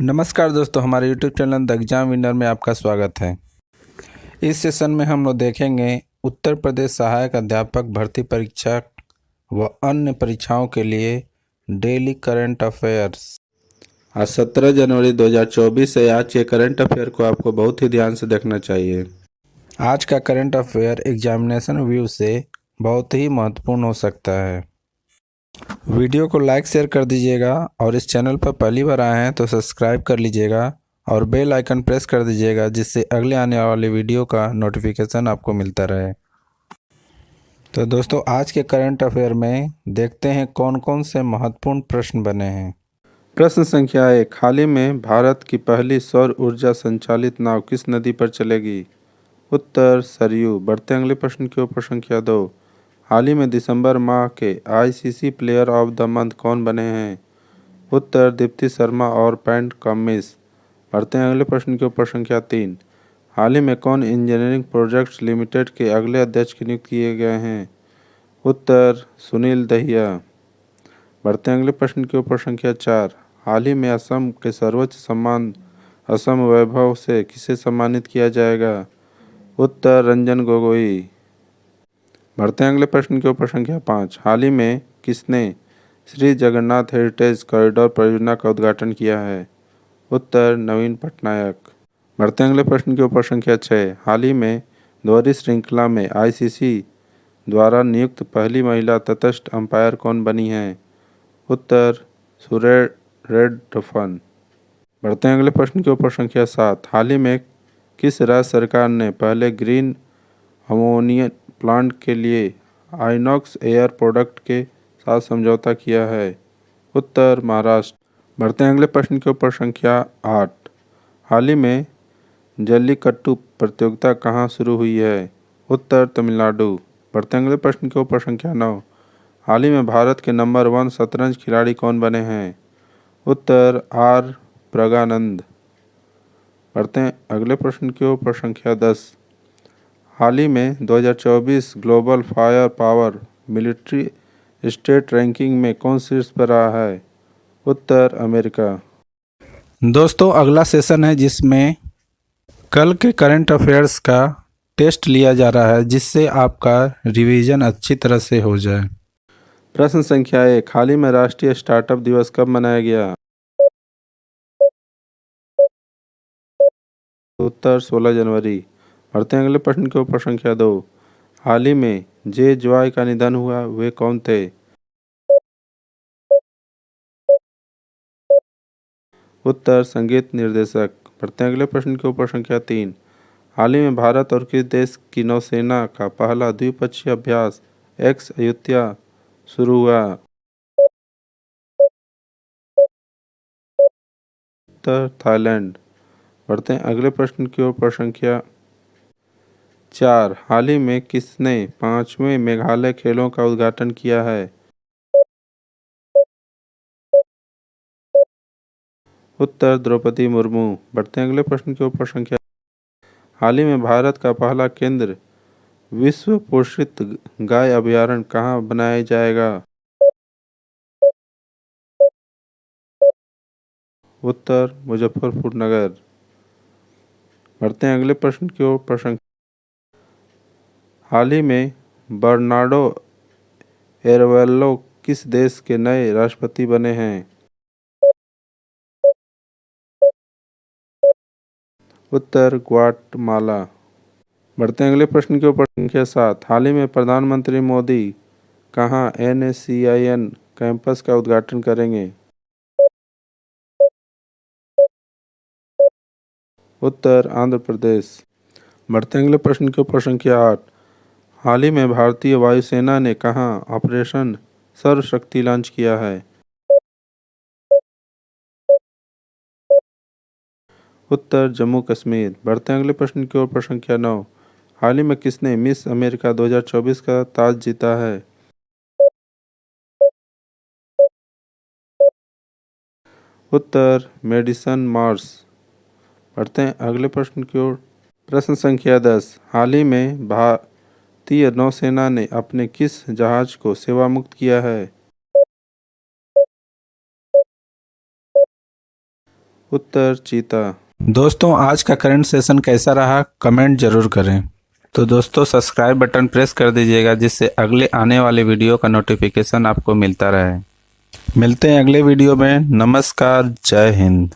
नमस्कार दोस्तों, हमारे YouTube channel the exam winner में आपका स्वागत है। इस सेशन में हम लोग देखेंगे उत्तर प्रदेश सहायक अध्यापक भर्ती परीक्षा व अन्य परीक्षाओं के लिए डेली करंट अफेयर्स। आज 17 जनवरी 2024 है। आज के करंट अफेयर को आपको बहुत ही ध्यान से देखना चाहिए। आज का करंट अफेयर एग्जामिनेशन व्यू से बहुत ही महत्वपूर्ण हो सकता है। वीडियो को लाइक शेयर कर दीजिएगा और इस चैनल पर पहली बार आए हैं तो सब्सक्राइब कर लीजिएगा और बेल आइकन प्रेस कर दीजिएगा, जिससे अगले आने वाले वीडियो का नोटिफिकेशन आपको मिलता रहे। तो दोस्तों, आज के करंट अफेयर में देखते हैं कौन कौन से महत्वपूर्ण प्रश्न बने हैं। प्रश्न संख्या 1, हाल ही में भारत की पहली सौर ऊर्जा संचालित नाव किस नदी पर चलेगी? उत्तर सरयू। बढ़ते अगले प्रश्न के ऊपर संख्या 2, हाल ही में दिसंबर माह के ICC player of the month कौन बने हैं? उत्तर दीप्ति शर्मा और पैट कमिंस। बढ़ते हैं अगले प्रश्न के ऊपर संख्या 3, हाल ही में कौन इंजीनियरिंग प्रोजेक्ट्स लिमिटेड के अगले अध्यक्ष नियुक्त किए गए हैं? उत्तर सुनील दहिया। बढ़ते हैं अगले प्रश्न के ऊपर संख्या 4, हाल ही में असम के सर्वोच्च सम्मान असम वैभव से किसे सम्मानित किया जाएगा? उत्तर रंजन गोगोई। बढ़ते हैं अगले प्रश्न के ऊपर संख्या 5, हाल ही में किसने श्री जगन्नाथ हेरिटेज कॉरिडोर परियोजना का उद्घाटन किया है? उत्तर नवीन पटनायक। बढ़ते हैं अगले प्रश्न के ऊपर संख्या 6, हाल ही में दोहरी श्रृंखला में आईसीसी द्वारा नियुक्त पहली महिला तटस्थ अंपायर कौन बनी है? उत्तर सुरेश। बढ़ते हैं अगले प्रश्न के ऊपर संख्या 7, हाल ही में किस राज्य सरकार ने पहले ग्रीन अमोनिया प्लांट के लिए आइनॉक्स एयर प्रोडक्ट के साथ समझौता किया है? उत्तर महाराष्ट्र। बढ़ते हैं अगले प्रश्न के ऊपर संख्या 8, हाल ही में जल्लीकट्टू प्रतियोगिता कहाँ शुरू हुई है? उत्तर तमिलनाडु। बढ़ते हैं अगले प्रश्न के ऊपर संख्या 9, हाल ही में भारत के नंबर 1 शतरंज खिलाड़ी कौन बने हैं? उत्तर आर प्रज्ञानंद। बढ़ते हैं अगले प्रश्न के ऊपर संख्या 10, हाल ही में 2024 global fire power military state ranking में कौन शीर्ष पर रहा है? उत्तर अमेरिका। दोस्तों, अगला सेशन है जिसमें कल के करंट अफेयर्स का टेस्ट लिया जा रहा है, जिससे आपका रिवीजन अच्छी तरह से हो जाए। प्रश्न संख्या 1, हाल ही में राष्ट्रीय स्टार्टअप दिवस कब मनाया गया? उत्तर 16 जनवरी। बढ़ते हैं अगले प्रश्न के ऊपर संख्या 2, हाल ही में जे जॉय का निधन हुआ, वे कौन थे? उत्तर संगीत निर्देशक। बढ़ते हैं अगले प्रश्न के ऊपर संख्या 3, हाल ही में भारत और किस देश की नौसेना का पहला द्विपक्षीय अभ्यास एक्स अयुत्या शुरू हुआ? उत्तर थाईलैंड। बढ़ते हैं अगले प्रश्न के ऊपर संख्या 4, हाल ही में किसने 5वें मेघालय खेलों का उद्घाटन किया है? उत्तर द्रौपदी मुर्मू। बढ़ते हैं अगले प्रश्न के ऊपर संख्या, हाल ही में भारत का पहला केंद्र विश्व पोषित गाय अभयारण्य कहाँ बनाया जाएगा? उत्तर मुजफ्फरपुर नगर। बढ़ते हैं अगले प्रश्न की ओर। प्रश्न, हाल ही में बर्नार्डो एरेवेलो किस देश के नए राष्ट्रपति बने हैं? उत्तर ग्वाटेमाला। बढ़ते हैं अगले प्रश्न के ऊपर संख्या 7, हाल ही में प्रधानमंत्री मोदी कहाँ NACIN कैंपस का उद्घाटन करेंगे? उत्तर आंध्र प्रदेश। बढ़ते हैं अगले प्रश्न के ऊपर संख्या 8, हाल ही में भारतीय वायुसेना ने कहाँ ऑपरेशन सर्वशक्ति लॉन्च किया है? उत्तर जम्मू कश्मीर। बढ़ते हैं अगले प्रश्न की ओर। संख्या 9, हाल ही में किसने मिस अमेरिका 2024 का ताज जीता है? उत्तर मेडिसन मार्स। बढ़ते हैं अगले प्रश्न की ओर। प्रश्न संख्या 10, हाल ही में भारतीय नौसेना ने अपने किस जहाज को सेवा मुक्त किया है? उत्तर चीता। दोस्तों, आज का करंट सेशन कैसा रहा कमेंट जरूर करें। तो दोस्तों, सब्सक्राइब बटन प्रेस कर दीजिएगा जिससे अगले आने वाले वीडियो का नोटिफिकेशन आपको मिलता रहे। मिलते हैं अगले वीडियो में। नमस्कार, जय हिंद।